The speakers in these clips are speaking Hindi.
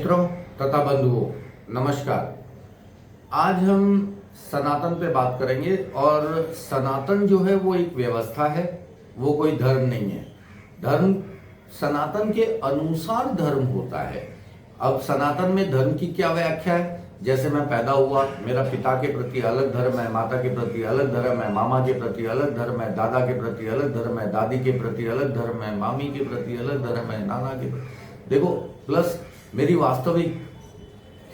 मित्रों तथा बंधुओं, नमस्कार। आज हम सनातन पे बात करेंगे और सनातन जो है वो एक व्यवस्था है, वो कोई धर्म नहीं है। धर्म सनातन के अनुसार धर्म होता है। अब सनातन में धर्म की क्या व्याख्या है? जैसे मैं पैदा हुआ, मेरा पिता के प्रति अलग धर्म है, माता के प्रति अलग धर्म है, मामा के प्रति अलग धर्म है, दादा के प्रति अलग धर्म है, दादी के प्रति अलग धर्म है, मामी के प्रति अलग धर्म है, नाना के प्रति, देखो, प्लस मेरी वास्तविक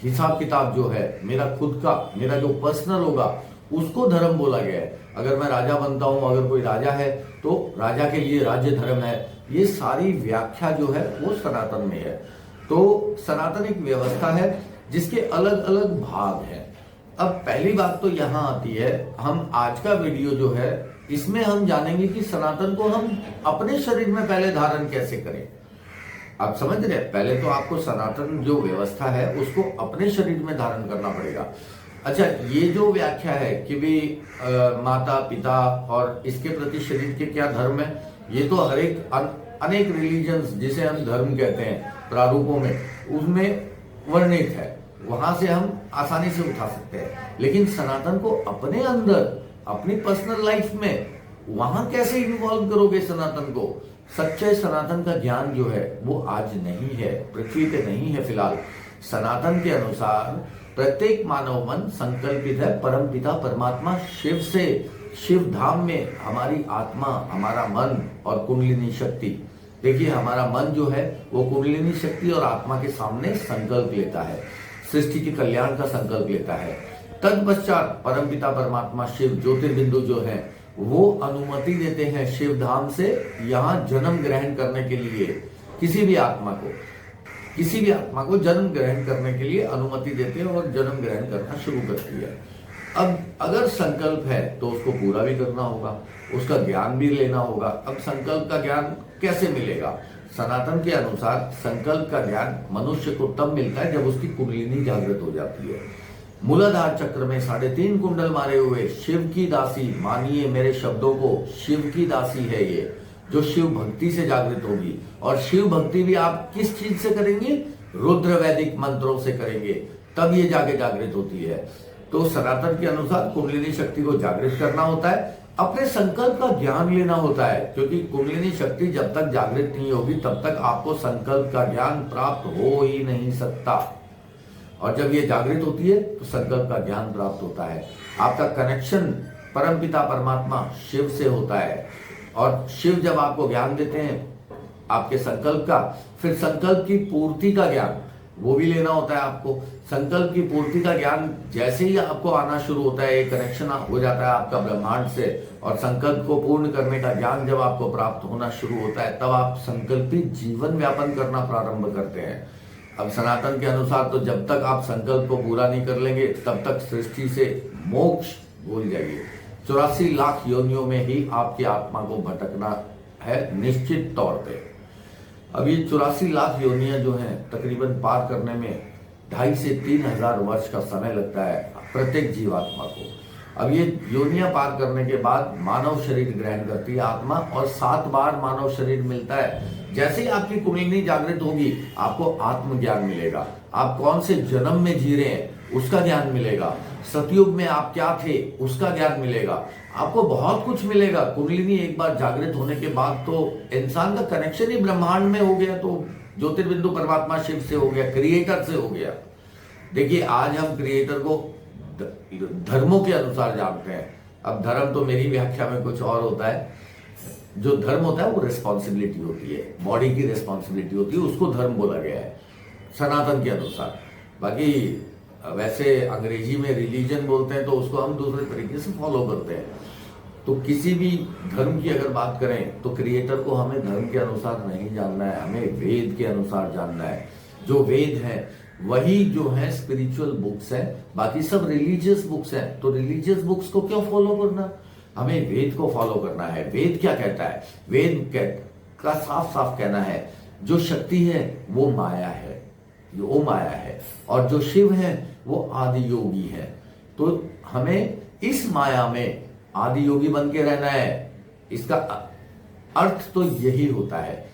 हिसाब किताब जो है, मेरा खुद का, मेरा जो पर्सनल होगा, उसको धर्म बोला गया है। अगर मैं राजा बनता हूं, अगर कोई राजा है तो राजा के लिए राज्य धर्म है। ये सारी व्याख्या जो है वो सनातन में है। तो सनातन एक व्यवस्था है जिसके अलग अलग भाग हैं। अब पहली बात तो यहां आती है, हम आज का वीडियो जो है इसमें हम जानेंगे कि सनातन को हम अपने शरीर में पहले धारण कैसे करें। आप समझ रहे हैं? पहले तो आपको सनातन जो व्यवस्था है उसको अपने शरीर में धारण करना पड़ेगा। अच्छा, ये जो व्याख्या है कि भी माता पिता और इसके प्रति शरीर के क्या धर्म है, ये तो हर एक अनेक रिलीजन्स जिसे हम धर्म कहते हैं प्रारूपों में, उसमें वर्णित है। वहां से हम आसानी से उठा सकते हैं। लेकिन सनातन को अपने अंदर, अपनी पर्सनल लाइफ में वहां कैसे इन्वॉल्व करोगे सनातन को? सच्चे सनातन का ज्ञान जो है वो आज नहीं है, पृथ्वी पे नहीं है फिलहाल। सनातन के अनुसार प्रत्येक मानव मन संकल्पित है परम पिता परमात्मा शिव से। शिव धाम में हमारी आत्मा, हमारा मन और कुंडलिनी शक्ति, देखिए हमारा मन जो है वो कुंडलिनी शक्ति और आत्मा के सामने संकल्प लेता है, सृष्टि के कल्याण का संकल्प लेता है। तत्पश्चात परम पिता परमात्मा शिव ज्योतिर्बिंदु जो है वो अनुमति देते हैं शिव धाम से यहाँ जन्म ग्रहण करने के लिए। किसी भी आत्मा को जन्म ग्रहण करने के लिए अनुमति देते हैं और जन्म ग्रहण करना शुरू करती है। अब अगर संकल्प है तो उसको पूरा भी करना होगा, उसका ज्ञान भी लेना होगा। अब संकल्प का ज्ञान कैसे मिलेगा? सनातन के अनुसार संकल्प का ज्ञान मनुष्य को तब मिलता है जब उसकी कुंडलिनी जागृत हो जाती है। मूलाधार चक्र में 3.5 कुंडल मारे हुए शिव की दासी, मानिए मेरे शब्दों को, शिव की दासी है ये, जो शिव भक्ति से जागृत होगी। और शिव भक्ति भी आप किस चीज से करेंगे? रुद्र वैदिक मंत्रों से करेंगे, तब ये जाके जागृत होती है। तो सनातन के अनुसार कुंडलिनी शक्ति को जागृत करना होता है, अपने संकल्प का ज्ञान लेना होता है, क्योंकि कुंडलिनी शक्ति जब तक जागृत नहीं होगी तब तक आपको संकल्प का ज्ञान प्राप्त हो ही नहीं सकता। और जब ये जागृत होती है तो संकल्प का ज्ञान प्राप्त होता है। आपका कनेक्शन परमपिता परमात्मा शिव से होता है। और शिव जब आपको ज्ञान देते हैं आपके संकल्प का, फिर संकल्प की पूर्ति का ज्ञान वो भी लेना होता है आपको। संकल्प की पूर्ति का ज्ञान जैसे ही आपको आना शुरू होता है, एक कनेक्शन हो जाता है आपका ब्रह्मांड से, और संकल्प को पूर्ण करने का ज्ञान जब आपको प्राप्त होना शुरू होता है, तब आप संकल्पित जीवन व्यापन करना प्रारंभ करते हैं। अब सनातन के अनुसार तो जब तक आप संकल्प को पूरा नहीं कर लेंगे तब तक सृष्टि से मोक्ष भूल जाइए। 84 लाख योनियों में ही आपकी आत्मा को भटकना है निश्चित तौर पे। अब ये 84 लाख योनियां जो हैं तकरीबन पार करने में 2,500 से 3,000 वर्ष का समय लगता है प्रत्येक जीवात्मा को। अब ये योनियां पार करने के बाद मानव शरीर ग्रहण करती है आत्मा, और 7 बार मानव शरीर मिलता है। जैसे ही आपकी कुंडलिनी जागृत होगी आपको आत्मज्ञान मिलेगा। आप कौन से जन्म में जी रहे हैं उसका ज्ञान मिलेगा। सतयुग में आप क्या थे उसका ज्ञान मिलेगा। आपको बहुत कुछ मिलेगा। कुंडलिनी एक बार जागृत होने के बाद तो इंसान का कनेक्शन ही ब्रह्मांड में हो गया, तो ज्योतिर्बिंदु परमात्मा शिव से हो गया, क्रिएटर से हो गया। देखिए आज हम क्रिएटर को धर्मों के अनुसार जानते हैं। अब धर्म तो मेरी व्याख्या में कुछ और होता है। जो धर्म होता है वो रिस्पॉन्सिबिलिटी होती है, बॉडी की रिस्पॉन्सिबिलिटी होती है, उसको धर्म बोला गया है सनातन के अनुसार। बाकी वैसे अंग्रेजी में रिलीजन बोलते हैं तो उसको हम दूसरे तरीके से फॉलो करते हैं। तो किसी भी धर्म की अगर बात करें तो क्रिएटर को हमें धर्म के अनुसार नहीं जानना है, हमें वेद के अनुसार जानना है। जो वेद है वही जो है स्पिरिचुअल बुक्स है, बाकी सब रिलीजियस बुक्स हैं। तो रिलीजियस बुक्स को क्यों फॉलो करना? हमें वेद को फॉलो करना है। वेद क्या कहता है? वेद का साफ साफ कहना है जो शक्ति है वो माया है, वो माया है, और जो शिव है वो आदि योगी है। तो हमें इस माया में आदि योगी बन के रहना है। इसका अर्थ तो यही होता है।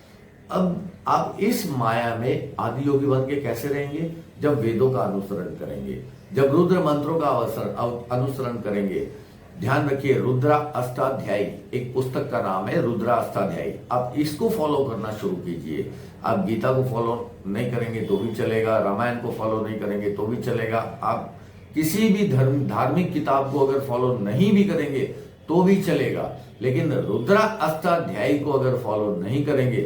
अब आप इस माया में आदि योगी बन के कैसे रहेंगे? जब वेदों का अनुसरण करेंगे, जब रुद्र मंत्रों का अनुसरण करेंगे। ध्यान रखिए, रुद्रा अष्टाध्यायी एक पुस्तक का नाम है, रुद्रा अष्टाध्यायी। आप इसको फॉलो करना शुरू कीजिए। आप गीता को फॉलो नहीं करेंगे तो भी चलेगा, रामायण को फॉलो नहीं करेंगे तो भी चलेगा, आप किसी भी धार्मिक किताब को अगर फॉलो नहीं भी करेंगे तो भी चलेगा, लेकिन रुद्रा अष्टाध्यायी को अगर फॉलो नहीं करेंगे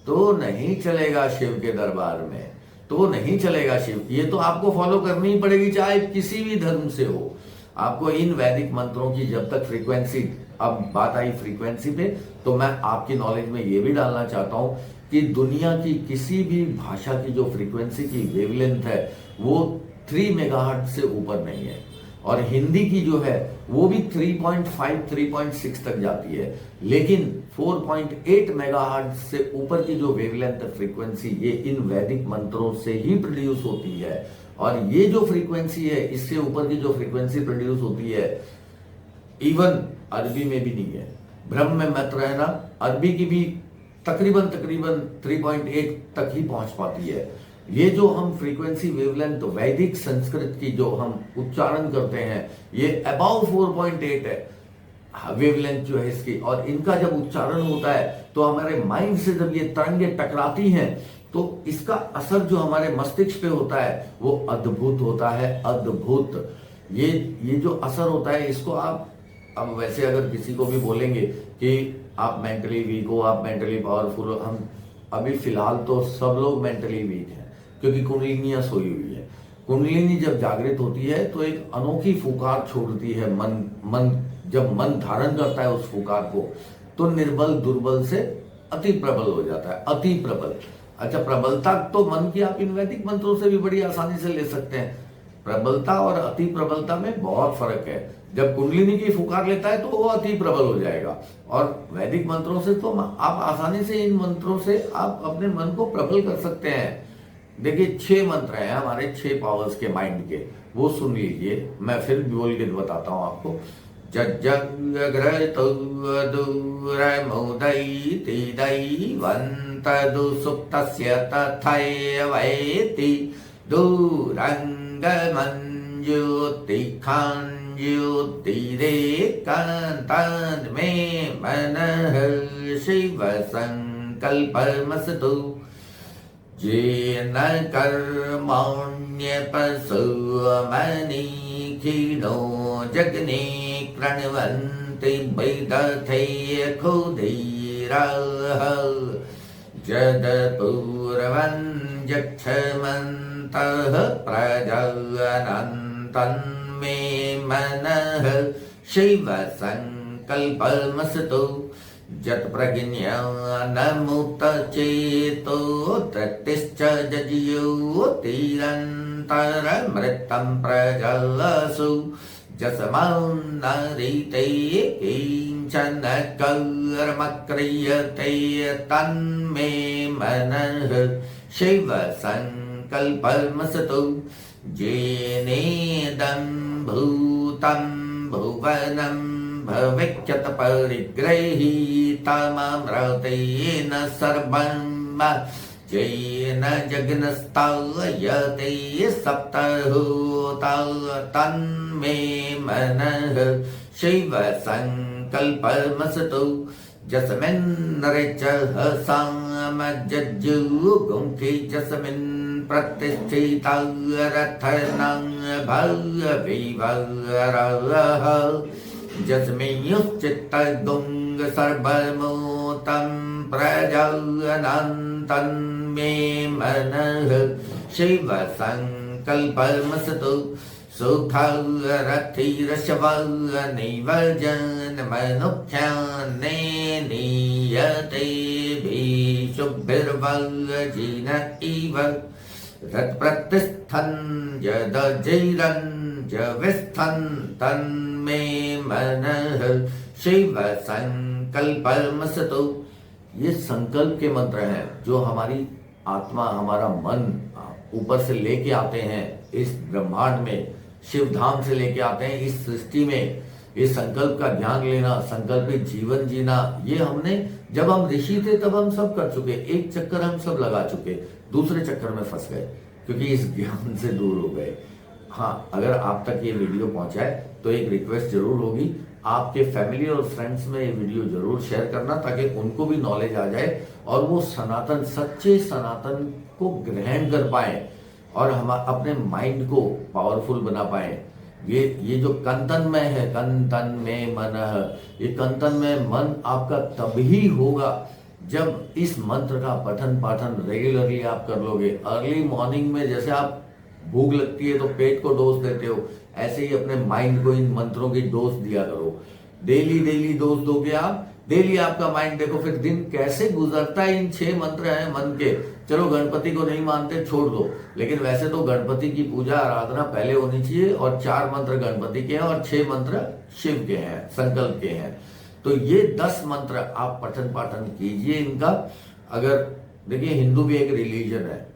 तो नहीं चलेगा शिव के दरबार में, तो नहीं चलेगा शिव। ये तो आपको फॉलो करनी ही पड़ेगी, चाहे किसी भी धर्म से हो। आपको इन वैदिक मंत्रों की जब तक फ्रीक्वेंसी, अब बात आई फ्रीक्वेंसी पे, तो मैं आपकी नॉलेज में ये भी डालना चाहता हूं कि दुनिया की किसी भी भाषा की जो फ्रीक्वेंसी की वेवलेंथ है वो 3 मेगाहर्ट्ज से ऊपर नहीं है, और हिंदी की जो है वो भी 3.5 3.6 तक जाती है, लेकिन 4.8 मेगाहर्ट्ज से ऊपर की जो वेवलेंथ फ्रीक्वेंसी ये इन वैदिक मंत्रों से ही प्रोड्यूस होती है। और ये जो फ्रीक्वेंसी है, इससे ऊपर की जो फ्रीक्वेंसी प्रोड्यूस होती है, इवन अरबी में भी नहीं है। ब्रह्म में मत रहना, अरबी की भी तकरीबन 3.8 तक ही पहुंच पाती है। ये जो हम फ्रीक्वेंसी वेवलेंथ वैदिक संस्कृत की जो हम उच्चारण करते हैं, ये अबाउ 4.8 है वेवलेंथ जो है इसकी, और इनका जब उच्चारण होता है तो हमारे माइंड से जब ये तरंगें टकराती हैं तो इसका असर जो हमारे मस्तिष्क पे होता है वो अद्भुत होता है, अद्भुत। ये जो असर होता है इसको आप, अब वैसे अगर किसी को भी बोलेंगे कि आप मेंटली वीक हो, आप मेंटली पावरफुल हो, हम अभी फिलहाल तो सब लोग मेंटली वीक हैं क्योंकि कुंडलिनियां सोई हुई है। कुंडलिनी जब जागृत होती है तो एक अनोखी फुकार छोड़ती है। मन जब मन धारण करता है उस फुकार को तो निर्बल दुर्बल से अति प्रबल हो जाता है, अति प्रबल। अच्छा, प्रबलता तो मन की आप इन वैदिक मंत्रों से भी बड़ी आसानी से ले सकते हैं। प्रबलता और अति प्रबलता में बहुत फर्क है। जब कुंडलिनी की फुकार लेता है तो वो अति प्रबल हो जाएगा, और वैदिक मंत्रों से तो आप आसानी से इन मंत्रों से आप अपने मन को प्रबल कर सकते हैं। देखिए 6 मंत्र हैं हमारे, 6 पावर्स के माइंड के, वो सुन लीजिए, मैं फिर बोल के बताता हूं आपको। जज्जग्रतुर्दुरमुदैति सुप्तस्य तथैवैति दूरङ्गमञ्ज्योतिखाञ्ज्योतिरेकान्तान्मे मनः शिव संकल्पमस्तु। येन कर्मण्यपशुमनीखिनो जग्ने कृण्वन्ति वैदथे खुधीराः जदपूर्वं यक्षमन्तः प्रजानन्तन्मे मनः शिव संकल्पमस्तु। जत्प्रज्ञानमुतचेतो तृप्तिश्च जज्योतिरन्तरमृतं प्रजलसु जस्मान्नरिते किञ्चन कर्म क्रियते तन्मे मनः शिव संकल्पमस्तु। येनेदं भूतं भुवनं भविष्यत् परिग्रहीतममृतेन सर्वं येन जग्नस्तायते सप्तहोता तन्मे मनः शिव संकल्पमस्तु। जस्मिन्नृचः सामजज्जुगुंखि जस्मिन् प्रतिष्ठितरथनं भव्यविवरः जस्मिंश्चित्तगुंग सर्वमूतं प्रजानन्तन्मे मनः शिव संकल्पमस्तु। सुखरथिरशवनिवर्जनमनुख्यान्ने नीयते भीषुभिर्वज्जिन इव तत्प्रतिष्ठन् यदजैरञ्जविस्थन् तन्मे मनः शिव संकल्पमस्तु। ये संकल्प के मंत्र हैं जो हमारी आत्मा, हमारा मन ऊपर से लेके आते हैं इस ब्रह्मांड में, शिव धाम से लेके आते हैं इस सृष्टि में। ये संकल्प का ध्यान लेना, संकल्पित जीवन जीना, ये हमने जब हम ऋषि थे तब हम सब कर चुके। एक चक्कर हम सब लगा चुके, दूसरे चक्कर में फंस गए क्योंकि इस ज्ञान से दूर हो गए। हाँ, अगर आप तक ये वीडियो पहुंचाए तो एक रिक्वेस्ट जरूर होगी, आपके फैमिली और फ्रेंड्स में ये वीडियो जरूर शेयर करना ताकि उनको भी नॉलेज आ जाए और वो सनातन, सच्चे सनातन को ग्रहण कर पाए और हम अपने माइंड को पावरफुल बना पाए। ये जो कंतन में है, कंतन में मन, ये कंतन में मन आपका तभी होगा जब इस मंत्र का पठन पाठन रेगुलरली आप कर लोगे। अर्ली मॉर्निंग में जैसे आप भूख लगती है तो पेट को डोज देते हो, ऐसे ही अपने माइंड को इन मंत्रों की डोज दिया करो। डेली डोज दोगे आप, डेली आपका माइंड देखो फिर दिन कैसे गुजरता है। इन 6 मंत्र हैं मन के। चलो गणपति को नहीं मानते, छोड़ दो, लेकिन वैसे तो गणपति की पूजा आराधना पहले होनी चाहिए और 4 मंत्र गणपति के हैं और 6 मंत्र शिव के हैं, संकल्प के हैं। तो ये 10 मंत्र आप पठन पाठन कीजिए इनका। अगर देखिए, हिंदू भी एक रिलीजन है,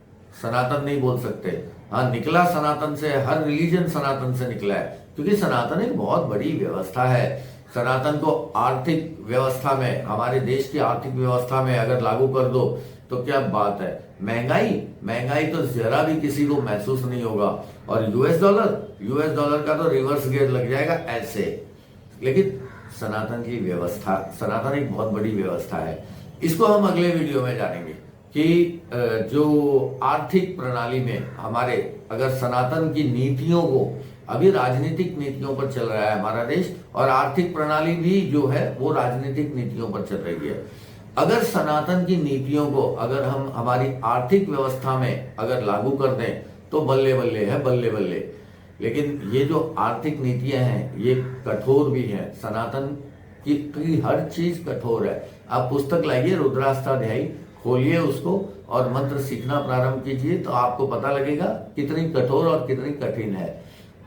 सनातन नहीं बोल सकते। हाँ, निकला सनातन से, हर रिलीजन सनातन से निकला है क्योंकि सनातन एक बहुत बड़ी व्यवस्था है। सनातन को आर्थिक व्यवस्था में, हमारे देश की आर्थिक व्यवस्था में अगर लागू कर दो तो क्या बात है। महंगाई तो जरा भी किसी को महसूस नहीं होगा। और यूएस डॉलर का तो रिवर्स गियर लग जाएगा ऐसे। लेकिन सनातन की व्यवस्था, सनातन एक बहुत बड़ी व्यवस्था है। इसको हम अगले वीडियो में जानेंगे कि जो आर्थिक प्रणाली में हमारे, अगर सनातन की नीतियों को, अभी राजनीतिक नीतियों पर चल रहा है हमारा देश और आर्थिक प्रणाली भी जो है वो राजनीतिक नीतियों पर चल रही है। अगर सनातन की नीतियों को अगर हम हमारी आर्थिक व्यवस्था में अगर लागू कर दें तो बल्ले बल्ले है, बल्ले बल्ले। लेकिन ये जो आर्थिक नीतियां हैं ये कठोर भी हैं। सनातन की हर चीज कठोर है। आप पुस्तक लाइए, रुद्राष्टाध्यायी, खोलिए उसको और मंत्र सीखना प्रारंभ कीजिए तो आपको पता लगेगा कितनी कठोर और कितनी कठिन है।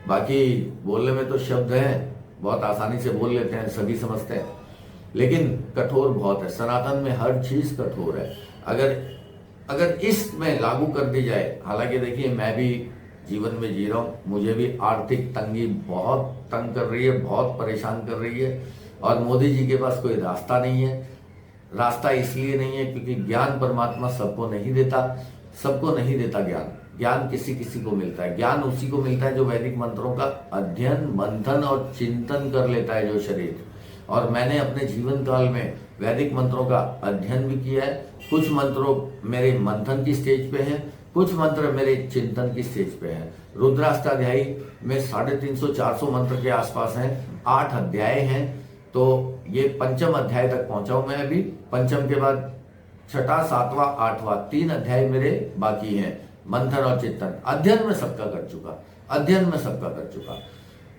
बाकी बोलने में तो शब्द हैं, बहुत आसानी से बोल लेते हैं, सभी समझते हैं, लेकिन कठोर बहुत है। सनातन में हर चीज कठोर है। अगर इसमें लागू कर दी जाए, हालांकि देखिए मैं भी जीवन में जी रहा हूँ, मुझे भी आर्थिक तंगी बहुत तंग कर रही है, बहुत परेशान कर रही है और मोदी जी के पास कोई रास्ता नहीं है। रास्ता इसलिए नहीं है क्योंकि ज्ञान परमात्मा सबको नहीं देता ज्ञान किसी किसी को मिलता है। ज्ञान उसी को मिलता है जो वैदिक मंत्रों का अध्ययन, मंथन और चिंतन कर लेता है जो शरीर। और मैंने अपने जीवन काल में वैदिक मंत्रों का अध्ययन भी किया है। कुछ मंत्रों मेरे मंथन की स्टेज पे हैं, कुछ मंत्र मेरे चिंतन की स्टेज पे हैं। रुद्राष्टाध्यायी में 350-400 मंत्र के आसपास हैं, 8 अध्याय हैं। तो ये 5वें अध्याय तक पहुंचा हूं मैं अभी। 5वें के बाद 6वां, 7वां, 8वां 3 अध्याय मेरे बाकी हैं। मंथन और चिंतन अध्ययन में सबका कर चुका।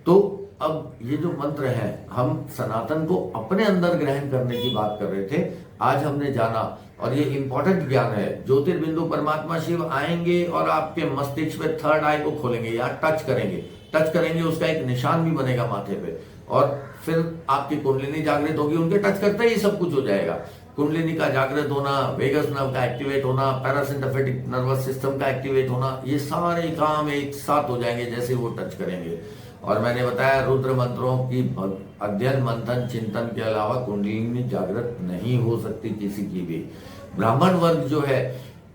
तो अब ये जो मंत्र हैं, हम सनातन को अपने अंदर ग्रहण करने की बात कर रहे थे, आज हमने जाना। और ये इंपॉर्टेंट ज्ञान है। ज्योतिर्बिंदु परमात्मा शिव आएंगे और आपके मस्तिष्क में 3rd आई को खोलेंगे, यहाँ टच करेंगे, उसका एक निशान भी बनेगा माथे पे और फिर आपकी कुंडलिनी जागृत होगी। उनके टच करते ही सब कुछ हो जाएगा। कुंडलिनी का जागृत होना, वेगस नर्व का एक्टिवेट होना, पैरासिम्पैथेटिक नर्वस सिस्टम का एक्टिवेट होना, ये सारे काम एक साथ हो जाएंगे जैसे वो टच करेंगे। और मैंने बताया रुद्र मंत्रों की अध्ययन, मंथन, चिंतन के अलावा कुंडलिनी जागृत नहीं हो सकती किसी की भी। ब्राह्मण वर्ग जो है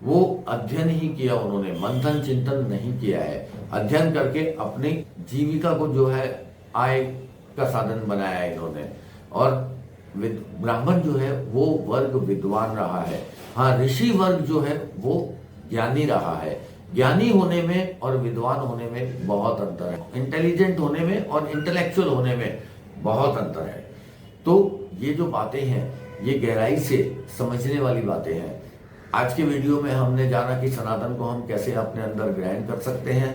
वो अध्ययन ही किया, उन्होंने मंथन चिंतन नहीं किया है। अध्ययन करके अपनी जीविका को जो है आय का साधन बनाया है इन्होंने। और ब्राह्मण जो है वो वर्ग विद्वान रहा है। हाँ, ऋषि वर्ग जो है वो ज्ञानी रहा है। ज्ञानी होने में और विद्वान होने में बहुत अंतर है। इंटेलिजेंट होने में और इंटेलेक्चुअल होने में बहुत अंतर है। तो ये जो बातें हैं ये गहराई से समझने वाली बातें हैं। आज के वीडियो में हमने जाना कि सनातन को हम कैसे अपने अंदर ग्रहण कर सकते हैं,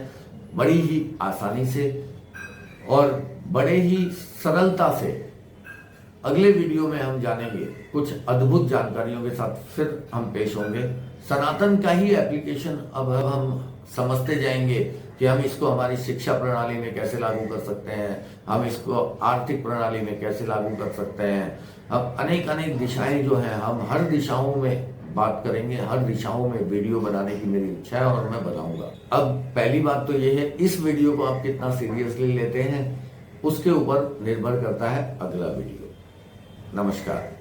बड़ी ही आसानी से और बड़े ही सरलता से। अगले वीडियो में हम जानेंगे, कुछ अद्भुत जानकारियों के साथ फिर हम पेश होंगे। सनातन का ही एप्लीकेशन अब हम समझते जाएंगे कि हम इसको हमारी शिक्षा प्रणाली में कैसे लागू कर सकते हैं, हम इसको आर्थिक प्रणाली में कैसे लागू कर सकते हैं। अब अनेक दिशाएं जो हैं, हम हर दिशाओं में बात करेंगे, हर दिशाओं में वीडियो बनाने की मेरी इच्छा है और मैं बनाऊंगा। अब पहली बात तो ये है, इस वीडियो को आप कितना सीरियसली लेते हैं उसके ऊपर निर्भर करता है अगला वीडियो। नमस्कार।